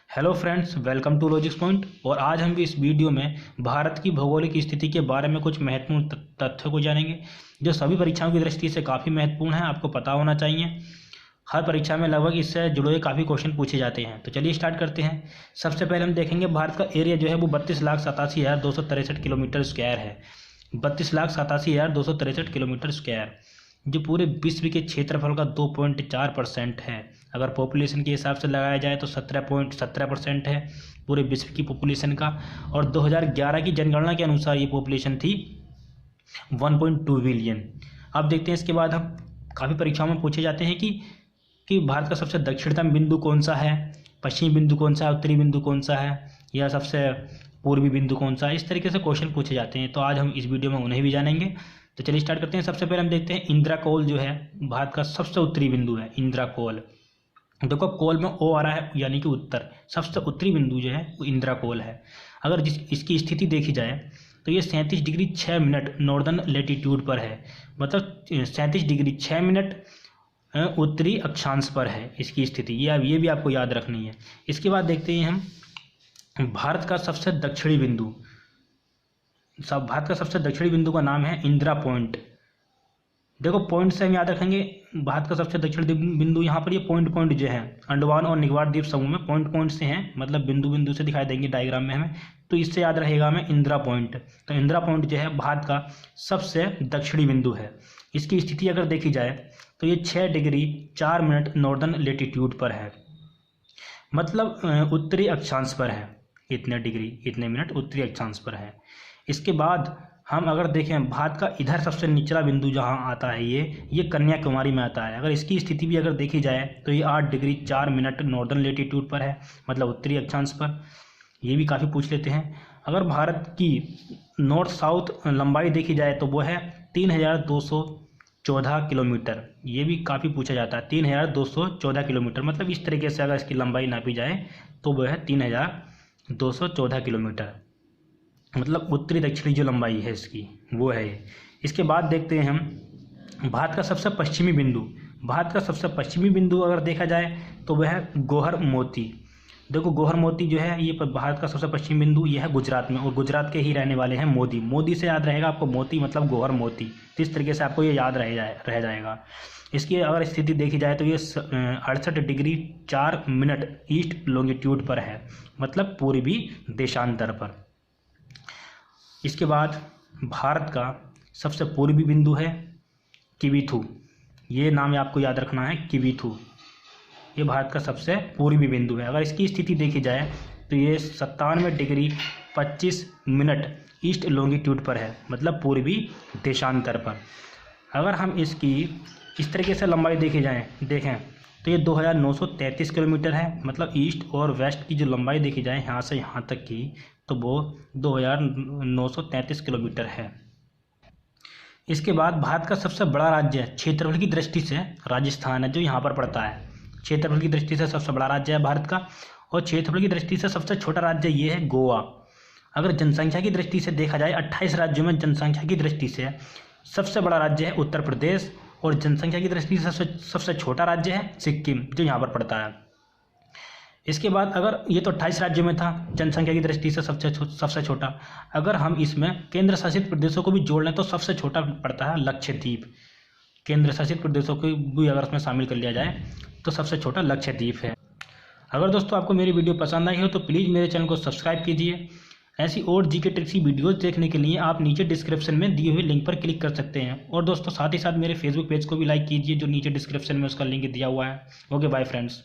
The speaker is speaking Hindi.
Hello friends, welcome to Logics Point. और आज हम भी इस वीडियो में भारत की भौगोलिक स्थिति के बारे में कुछ महत्वपूर्ण तथ्यों को जानेंगे जो सभी परीक्षाओं की दृष्टि से काफ़ी महत्वपूर्ण है, आपको पता होना चाहिए। हर परीक्षा में लगभग इससे जुड़े हुए काफ़ी क्वेश्चन पूछे जाते हैं। तो चलिए स्टार्ट करते हैं। सबसे पहले हम देखेंगे भारत का एरिया जो है वो 32,87,263 किलोमीटर स्क्वायर है। 32,87,263 किलोमीटर स्क्वायर जो पूरे विश्व के क्षेत्रफल का 2.4% है। अगर पॉपुलेशन के हिसाब से लगाया जाए तो 17.17% है पूरे विश्व की पॉपुलेशन का। और 2011 की जनगणना के अनुसार ये पॉपुलेशन थी 1.2 बिलियन। अब देखते हैं इसके बाद हम काफ़ी परीक्षाओं में पूछे जाते हैं कि भारत का सबसे दक्षिणतम बिंदु कौन सा है, पश्चिमी बिंदु कौन सा है, उत्तरी बिंदु कौन सा है, या सबसे पूर्वी बिंदु कौन सा है। इस तरीके से क्वेश्चन पूछे जाते हैं, तो आज हम इस वीडियो में उन्हें भी जानेंगे। तो चलिए स्टार्ट करते हैं। सबसे पहले हम देखते हैं इंदिरा कोल जो है भारत का सबसे उत्तरी बिंदु है। इंदिरा कोल, देखो कोल में ओ आ रहा है यानी कि उत्तर। सबसे उत्तरी बिंदु जो है वो इंदिरा कोल है। अगर इसकी स्थिति देखी जाए तो ये 37 डिग्री 6 मिनट नॉर्दर्न लेटीट्यूड पर है। मतलब 37 डिग्री 6 मिनट उत्तरी अक्षांश पर है इसकी स्थिति। ये भी आपको याद रखनी है। इसके बाद देखते हैं हम भारत का सबसे दक्षिणी बिंदु। भारत का सबसे दक्षिणी बिंदु का नाम है इंदिरा पॉइंट। देखो पॉइंट से हम याद रखेंगे भारत का सबसे दक्षिणी बिंदु। यहाँ पर ये पॉइंट जो है अंडमान और निकोबार द्वीप समूह में पॉइंट से हैं, मतलब बिंदु से दिखाई देंगे डायग्राम में हमें। तो इससे याद रहेगा हमें इंदिरा पॉइंट। तो इंदिरा पॉइंट जो है भारत का सबसे दक्षिणी बिंदु है। इसकी स्थिति अगर देखी जाए तो ये 6 डिग्री 4 मिनट नॉर्दर्न लेटीट्यूड पर है, मतलब उत्तरी अक्षांश पर है। इतने डिग्री इतने मिनट उत्तरी अक्षांश पर है। इसके बाद हम अगर देखें भारत का इधर सबसे निचला बिंदु जहां आता है ये कन्याकुमारी में आता है। अगर इसकी स्थिति भी अगर देखी जाए तो ये 8 डिग्री 4 मिनट नॉर्दर्न लेटीट्यूड पर है, मतलब उत्तरी अक्षांश पर। ये भी काफ़ी पूछ लेते हैं। अगर भारत की नॉर्थ साउथ लंबाई देखी जाए तो वो है 3,214 किलोमीटर। ये भी काफ़ी पूछा जाता है, 3,214 किलोमीटर। मतलब इस तरीके से अगर इसकी लंबाई नापी जाए तो वो है 3,214 किलोमीटर, मतलब उत्तरी दक्षिणी जो लंबाई है इसकी वो है। इसके बाद देखते हैं हम भारत का सबसे पश्चिमी बिंदु। भारत का सबसे पश्चिमी बिंदु अगर देखा जाए तो वह है गौहर मोती। देखो गौहर मोती जो है ये भारत का सबसे पश्चिमी बिंदु, ये है गुजरात में, और गुजरात के ही रहने वाले हैं मोदी। मोदी से याद रहेगा आपको मोती मतलब गौहर मोती। तो इस तरीके से आपको ये याद रह जाएगा। इसकी अगर स्थिति देखी जाए तो ये 68 डिग्री 4 मिनट ईस्ट लॉन्गिट्यूड पर है, मतलब पूर्वी देशांतर पर। इसके बाद भारत का सबसे पूर्वी बिंदु है किवीथू। ये नाम आपको याद रखना है, किवीथू। ये भारत का सबसे पूर्वी बिंदु है। अगर इसकी स्थिति देखी जाए तो ये 97 डिग्री 25 मिनट ईस्ट लॉन्गिट्यूड पर है, मतलब पूर्वी देशांतर पर। अगर हम इसकी इस तरीके से लंबाई देखें तो ये 2,933 किलोमीटर है, मतलब ईस्ट और वेस्ट की जो लंबाई देखी जाए यहाँ से यहाँ तक की तो वो 2,933 किलोमीटर है। इसके बाद भारत का सबसे बड़ा राज्य क्षेत्रफल की दृष्टि से राजस्थान है, जो यहाँ पर पड़ता है। क्षेत्रफल की दृष्टि से सबसे बड़ा राज्य है भारत का। और क्षेत्रफल की दृष्टि से सबसे छोटा राज्य ये है गोवा। अगर जनसंख्या की दृष्टि से देखा जाए 28 राज्यों में जनसंख्या की दृष्टि से सबसे बड़ा राज्य है उत्तर प्रदेश, और जनसंख्या की दृष्टि से सबसे छोटा राज्य है सिक्किम, जो यहाँ पर पड़ता है। इसके बाद अगर ये तो 28 राज्यों में था जनसंख्या की दृष्टि से सबसे छोटा। अगर हम इसमें केंद्र शासित प्रदेशों को भी जोड़ लें तो सबसे छोटा पड़ता है लक्षद्वीप। केंद्र शासित प्रदेशों को भी अगर उसमें शामिल कर लिया जाए तो सबसे छोटा लक्षद्वीप है। अगर दोस्तों आपको मेरी वीडियो पसंद आई हो तो प्लीज़ मेरे चैनल को सब्सक्राइब कीजिए। ऐसी और जीके ट्रिक्सी वीडियोस देखने के लिए आप नीचे डिस्क्रिप्शन में दिए हुए लिंक पर क्लिक कर सकते हैं। और दोस्तों साथ ही साथ मेरे फेसबुक पेज को भी लाइक कीजिए, जो नीचे डिस्क्रिप्शन में उसका लिंक दिया हुआ है। Okay bye friends.